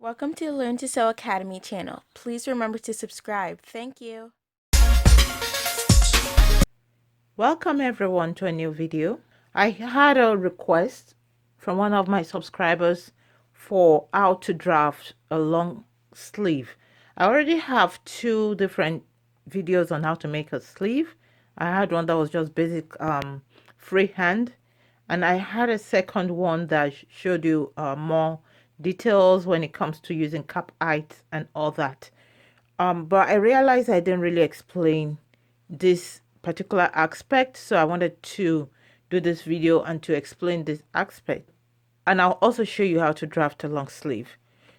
Welcome to the Learn to Sew Academy channel. Please remember to subscribe. Thank you. Welcome everyone to a new video. I had a request from one of my subscribers for how to draft a long sleeve. I already have two different videos on how to make a sleeve. I had one that was just basic freehand, and I had a second one that showed you more details when it comes to using cap height and all that. But I realized I didn't really explain this particular aspect, so I wanted to do this video and to explain this aspect. And I'll also show you how to draft a long sleeve.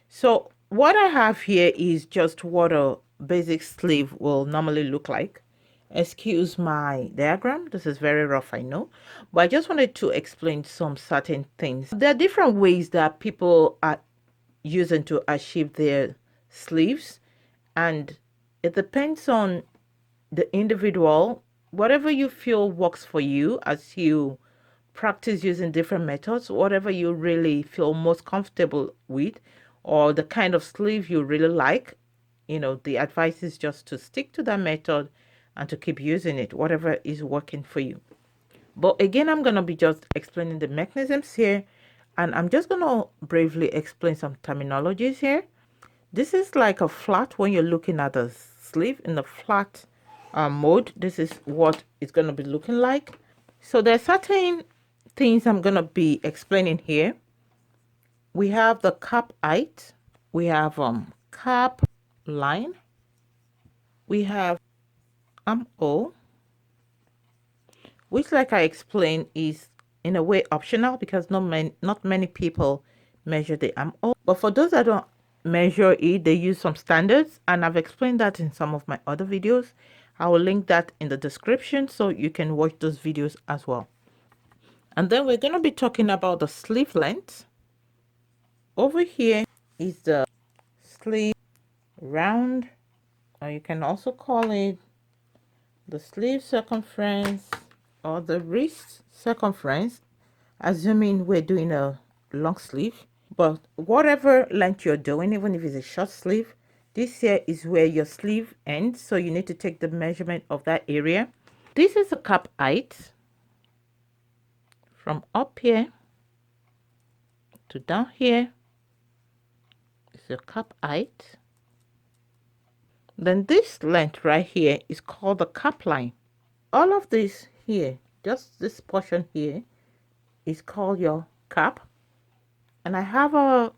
So what I have here is just what a basic sleeve will normally look like. Excuse my diagram, this is very rough, I know, but I just wanted to explain some certain things. There are different ways that people are using to achieve their sleeves, and it depends on the individual. Whatever you feel works for you as you practice using different methods, whatever you really feel most comfortable with, or the kind of sleeve you really like, the advice is just to stick to that method and to keep using it, whatever is working for you. But again, I'm going to be just explaining the mechanisms here, and I'm just going to briefly explain some terminologies here. This is like a flat. When you're looking at the sleeve in the flat mode, this is what it's going to be looking like. So there are certain things I'm going to be explaining here. We have the cap height, we have cap line, we have armhole, which, like I explained, is in a way optional because not many people measure the armhole. But for those that don't measure it, they use some standards, and I've explained that in some of my other videos. I will link that in the description so you can watch those videos as well. And then we're going to be talking about the sleeve length. Over here is the sleeve round, or you can also call it the sleeve circumference or the wrist circumference, assuming we're doing a long sleeve. But whatever length you're doing, even if it's a short sleeve, this here is where your sleeve ends, so you need to take the measurement of that area. This is the cap height from up here to down here. It's your cap height. Then this length right here is called the cap line. All of this here, just this portion here, is called your cap. And I have a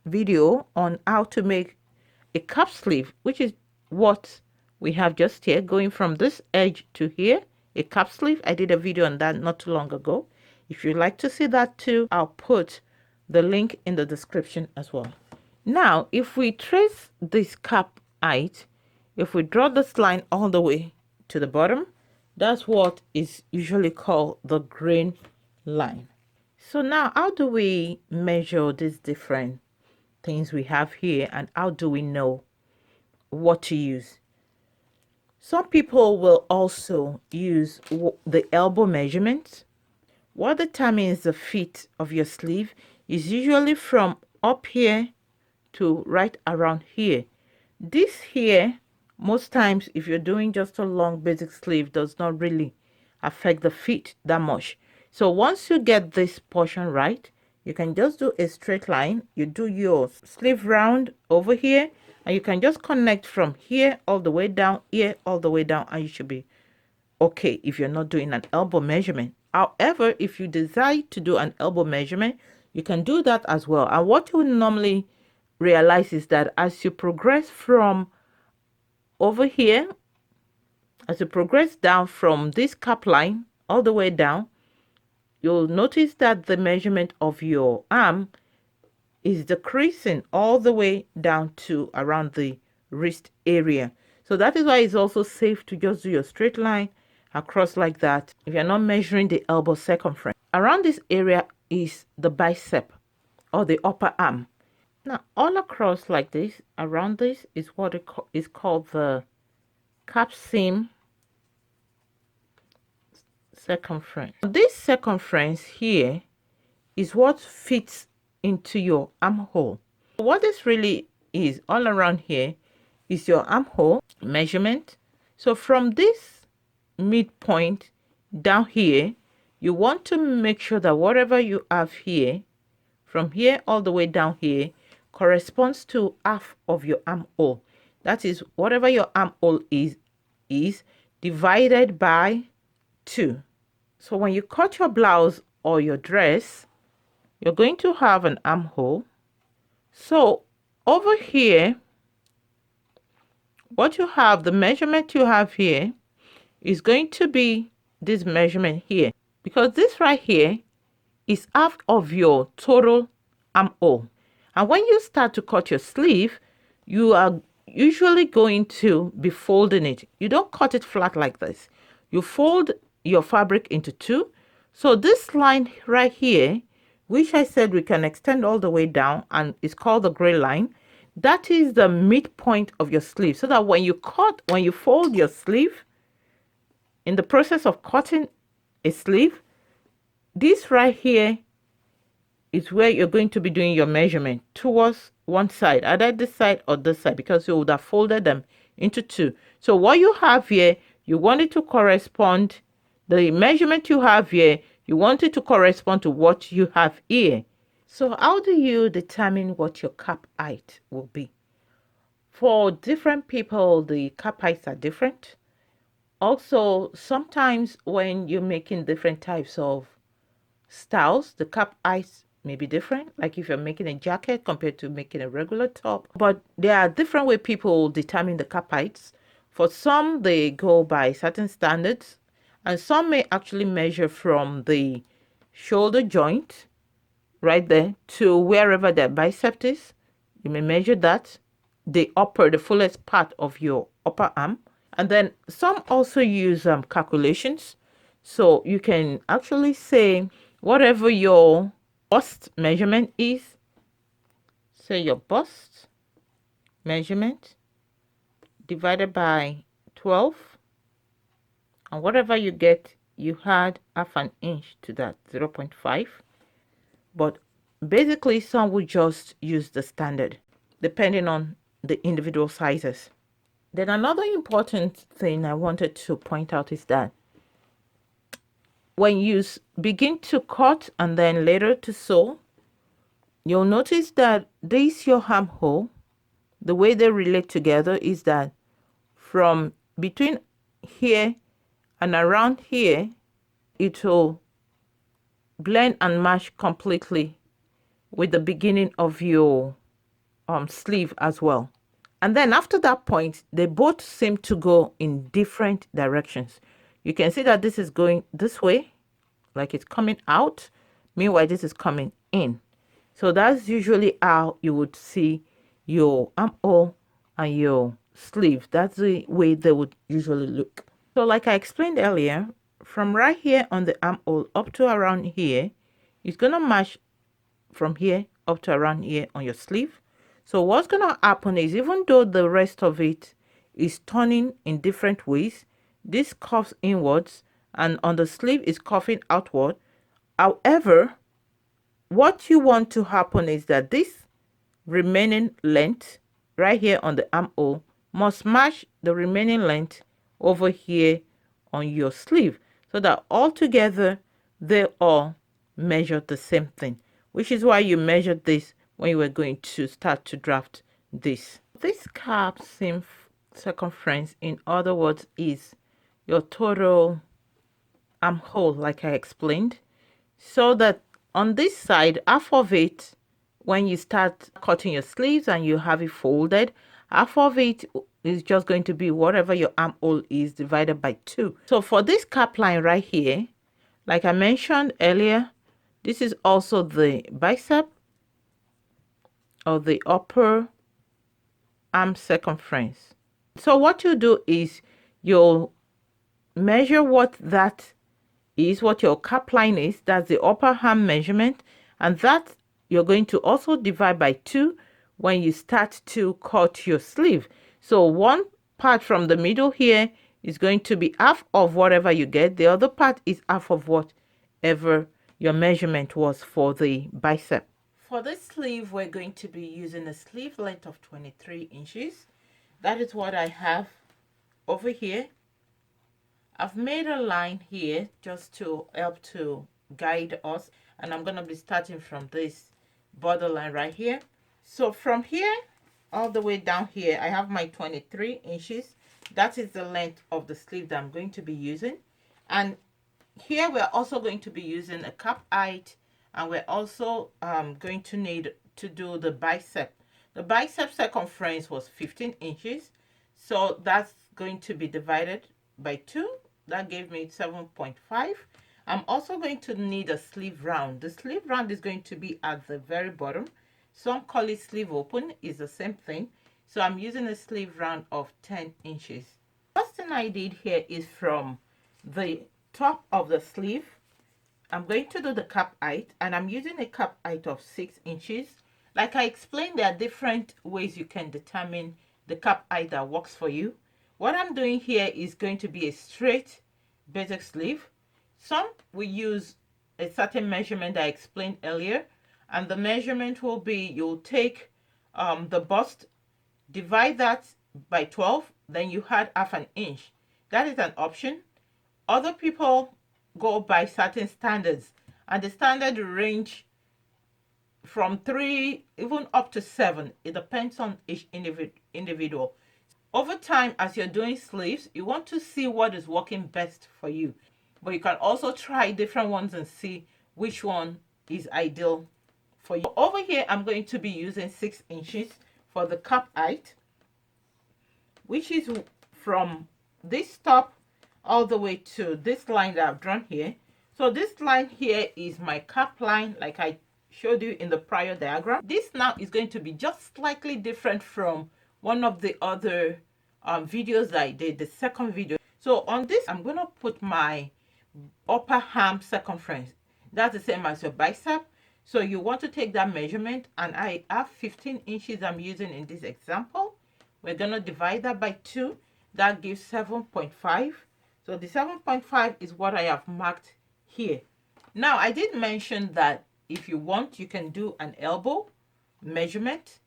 video on how to make a cap sleeve, which is what we have just here, going from this edge to here, a cap sleeve. I did a video on that not too long ago. If you'd like to see that too, I'll put the link in the description as well. Now, if we trace this cap height, if we draw this line all the way to the bottom, that's what is usually called the grain line. So now, how do we measure these different things we have here, and how do we know what to use? Some people will also use the elbow measurement. What determines the fit of your sleeve is usually from up here to right around here. This here, most times if you're doing just a long basic sleeve, does not really affect the fit that much. So once you get this portion right, you can just do a straight line. You do your sleeve round over here, and you can just connect from here all the way down, here all the way down, and you should be okay if you're not doing an elbow measurement. However, if you decide to do an elbow measurement, you can do that as well. And what you will normally realize is that as you progress from over here, as you progress down from this cap line all the way down, you'll notice that the measurement of your arm is decreasing all the way down to around the wrist area. So that is why it's also safe to just do your straight line across like that if you're not measuring the elbow circumference. Around this area is the bicep or the upper arm. Now all across like this, around this is what is called the cap seam circumference. This circumference here is what fits into your armhole. What this really is all around here is your armhole measurement. So from this midpoint down here, you want to make sure that whatever you have here, from here all the way down here, corresponds to half of your armhole. That is, whatever your armhole is divided by 2. So when you cut your blouse or your dress, you're going to have an armhole. So over here, what you have, the measurement you have here is going to be this measurement here, because this right here is half of your total armhole. And when you start to cut your sleeve, you are usually going to be folding it. You don't cut it flat like this. You fold your fabric into 2. So this line right here, which I said we can extend all the way down, and it's called the gray line, that is the midpoint of your sleeve. So that when you fold your sleeve, in the process of cutting a sleeve, this right here is where you're going to be doing your measurement towards one side, either this side or this side, because you would have folded them into 2. So what you have here, you want it to correspond, the measurement you have here, you want it to correspond to what you have here. So how do you determine what your cap height will be? For different people, the cap heights are different. Also, sometimes when you're making different types of styles, the cap heights may be different, like if you're making a jacket compared to making a regular top. But there are different ways people determine the cap heights. For some, they go by certain standards, and some may actually measure from the shoulder joint right there to wherever their bicep is. You may measure that, the fullest part of your upper arm. And then some also use calculations. So you can actually say whatever your bust measurement is, say your bust measurement divided by 12, and whatever you get, you add half an inch to that, 0.5. But basically, some will just use the standard depending on the individual sizes. Then another important thing I wanted to point out is that when you begin to cut and then later to sew, you'll notice that this your armhole, the way they relate together is that from between here and around here, it will blend and match completely with the beginning of your sleeve as well. And then after that point, they both seem to go in different directions. You can see that this is going this way, like it's coming out. Meanwhile, this is coming in. So that's usually how you would see your armhole and your sleeve. That's the way they would usually look. So like I explained earlier, from right here on the armhole up to around here, it's going to match from here up to around here on your sleeve. So what's going to happen is, even though the rest of it is turning in different ways, this curves inwards and on the sleeve is curving outward. However, what you want to happen is that this remaining length right here on the armhole must match the remaining length over here on your sleeve, so that all together they all measure the same thing, which is why you measured this when you were going to start to draft this. This cap seam circumference, in other words, is your total armhole, like I explained, so that on this side, half of it, when you start cutting your sleeves and you have it folded, half of it is just going to be whatever your armhole is divided by 2. So for this cap line right here, like I mentioned earlier, this is also the bicep or the upper arm circumference. So what you do is you'll measure what that is, what your cap line is. That's the upper arm measurement, and that you're going to also divide by 2 when you start to cut your sleeve. So one part from the middle here is going to be half of whatever you get. The other part is half of whatever your measurement was for the bicep. For this sleeve, we're going to be using a sleeve length of 23 inches. That is what I have over here. I've made a line here just to help to guide us, and I'm going to be starting from this borderline right here. So from here all the way down here, I have my 23 inches. That is the length of the sleeve that I'm going to be using. And here we're also going to be using a cap height, and we're also going to need to do the bicep. The bicep circumference was 15 inches, so that's going to be divided by 2. That gave me 7.5. I'm also going to need a sleeve round. The sleeve round is going to be at the very bottom. Some call it sleeve open, is the same thing. So I'm using a sleeve round of 10 inches. First thing I did here is from the top of the sleeve, I'm going to do the cap height, and I'm using a cap height of 6 inches. Like I explained, there are different ways you can determine the cap height that works for you. What I'm doing here is going to be a straight basic sleeve. Some will use a certain measurement I explained earlier, and the measurement will be, you'll take the bust, divide that by 12, then you add half an inch. That is an option. Other people go by certain standards, and the standard range from 3 even up to 7. It depends on each individual. Over time, as you're doing sleeves, you want to see what is working best for you, but you can also try different ones and see which one is ideal for you. Over here, I'm going to be using 6 inches for the cap height, which is from this top all the way to this line that I've drawn here. So this line here is my cap line, like I showed you in the prior diagram. This now is going to be just slightly different from one of the other videos that I did, the second video. So on this, I'm going to put my upper arm circumference. That's the same as your bicep. So you want to take that measurement, and I have 15 inches I'm using in this example. We're going to divide that by 2. That gives 7.5. So the 7.5 is what I have marked here. Now, I did mention that if you want, you can do an elbow measurement,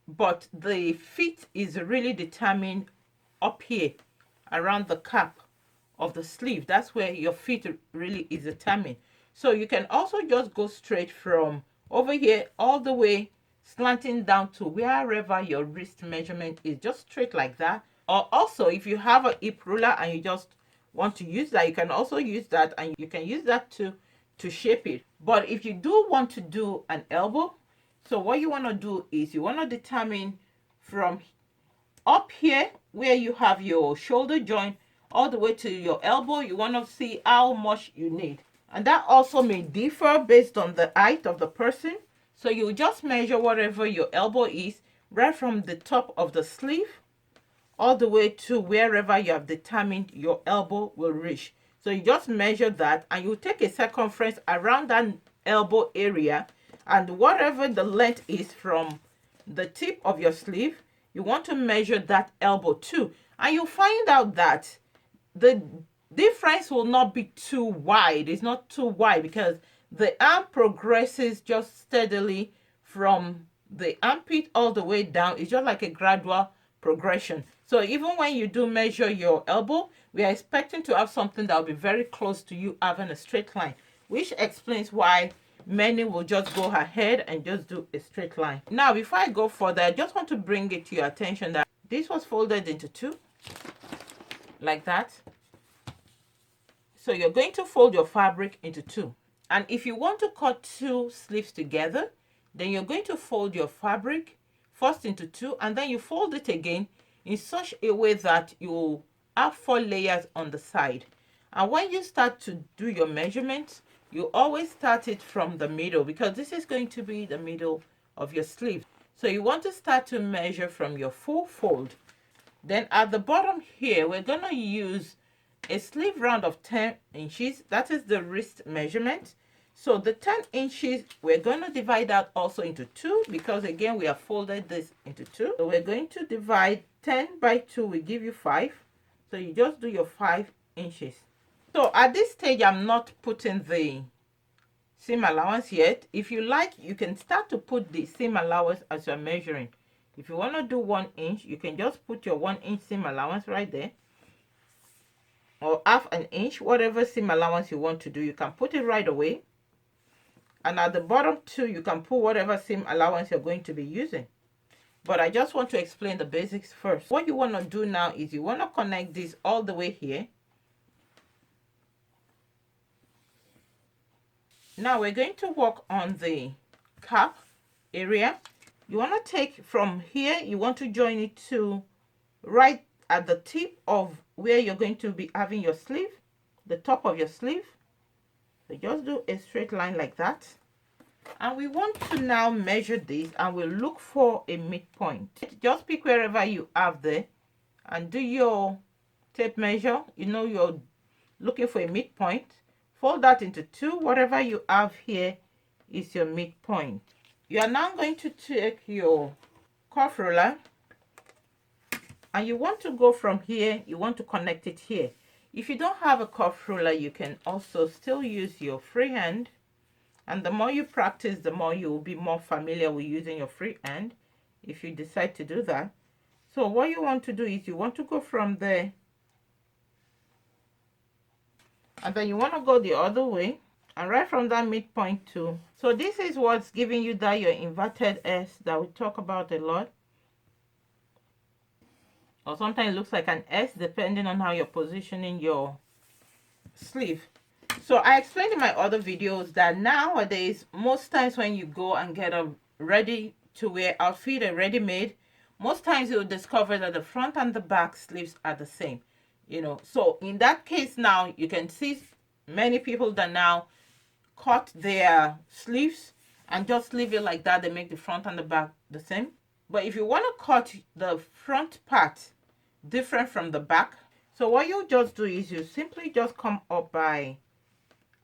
but the fit is really determined up here around the cap of the sleeve. That's where your fit really is determined. So you can also just go straight from over here all the way slanting down to wherever your wrist measurement is, just straight like that. Or also, if you have a hip ruler and you just want to use that, you can also use that, and you can use that to shape it. But if you do want to do an elbow, so what you want to do is you want to determine from up here where you have your shoulder joint all the way to your elbow. You want to see how much you need, and that also may differ based on the height of the person. So you just measure whatever your elbow is, right from the top of the sleeve all the way to wherever you have determined your elbow will reach. So you just measure that, and you take a circumference around that elbow area, and whatever the length is from the tip of your sleeve, you want to measure that elbow too. And you find out that the difference will not be too wide. It's not too wide because the arm progresses just steadily from the armpit all the way down. It's just like a gradual progression. So even when you do measure your elbow, we are expecting to have something that will be very close to you having a straight line, which explains why many will just go ahead and just do a straight line. Now, before I go further, I just want to bring it to your attention that this was folded into 2, like that. So you're going to fold your fabric into 2. And if you want to cut 2 sleeves together, then you're going to fold your fabric first into 2, and then you fold it again in such a way that you have 4 layers on the side. And when you start to do your measurements, you always start it from the middle, because this is going to be the middle of your sleeve. So you want to start to measure from your full fold. Then at the bottom here, we're going to use a sleeve round of 10 inches. That is the wrist measurement. So the 10 inches, we're going to divide that also into 2, because again, we have folded this into 2. So we're going to divide 10 by 2 will give you 5. So you just do your 5 inches. So at this stage, I'm not putting the seam allowance yet. If you like, you can start to put the seam allowance as you're measuring. If you want to do 1 inch, you can just put your 1 inch seam allowance right there, or half an inch, whatever seam allowance you want to do. You can put it right away, and at the bottom too, you can put whatever seam allowance you're going to be using. But I just want to explain the basics first. What you want to do now is you want to connect this all the way here. Now we're going to work on the cap area. You want to take from here, you want to join it to right at the tip of where you're going to be having your sleeve, the top of your sleeve. So just do a straight line like that. And we want to now measure this, and we'll look for a midpoint. Just pick wherever you have there and do your tape measure. You know you're looking for a midpoint. Fold that into 2. Whatever you have here is your midpoint. You are now going to take your curve ruler, and you want to go from here, you want to connect it here. If you don't have a curve ruler, you can also still use your freehand. And the more you practice, the more you will be more familiar with using your freehand, if you decide to do that. So what you want to do is you want to go from there, and then you want to go the other way, and right from that midpoint too. So this is what's giving you that your inverted S that we talk about a lot. Or sometimes it looks like an S depending on how you're positioning your sleeve. So I explained in my other videos that nowadays, most times when you go and get a ready to wear outfit, a ready-made, most times you'll discover that the front and the back sleeves are the same. You know, so in that case now, you can see many people that now cut their sleeves and just leave it like that. They make the front and the back the same. But if you want to cut the front part different from the back, so what you just do is you simply just come up by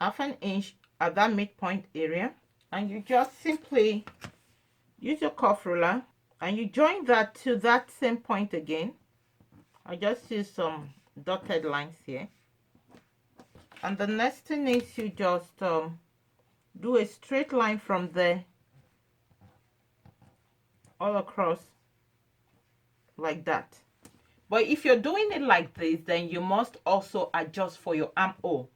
half an inch at that midpoint area, and you just simply use your curve ruler and you join that to that same point again. I just use some dotted lines here, and the next thing is you just do a straight line from there all across like that. But if you're doing it like this, then you must also adjust for your armhole.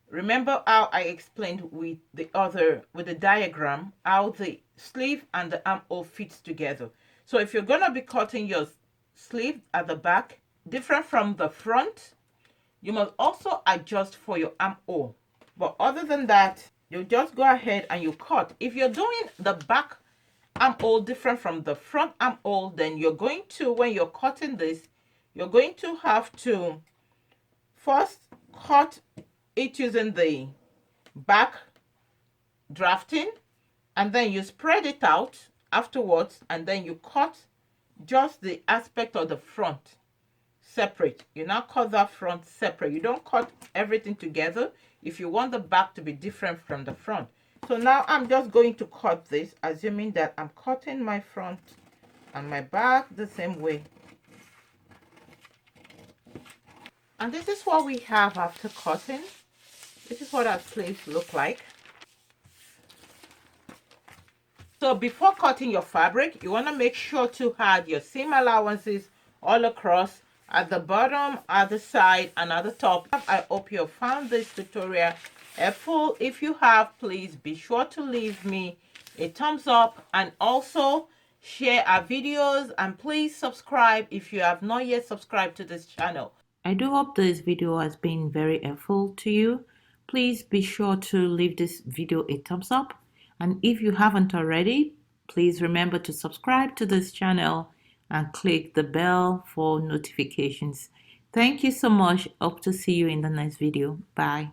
Remember how I explained with the diagram how the sleeve and the armhole fits together. So if you're gonna be cutting your sleeve at the back different from the front, you must also adjust for your armhole. But other than that, you just go ahead and you cut. If you're doing the back armhole different from the front armhole, then you're going to, when you're cutting this, you're going to have to first cut it using the back drafting, and then you spread it out afterwards, and then you cut just the aspect of the front separate. You now cut that front separate. You don't cut everything together if you want the back to be different from the front. So now I'm just going to cut this, assuming that I'm cutting my front and my back the same way. And this is what we have after cutting. This is what our sleeves look like. So before cutting your fabric, you want to make sure to add your seam allowances all across, at the bottom, at the side, and at the top. I hope you found this tutorial helpful. If you have, please be sure to leave me a thumbs up, and also share our videos, and please subscribe if you have not yet subscribed to this channel. I do hope this video has been very helpful to you. Please be sure to leave this video a thumbs up, and if you haven't already, please remember to subscribe to this channel and click the bell for notifications. Thank you so much. Hope to see you in the next video. Bye.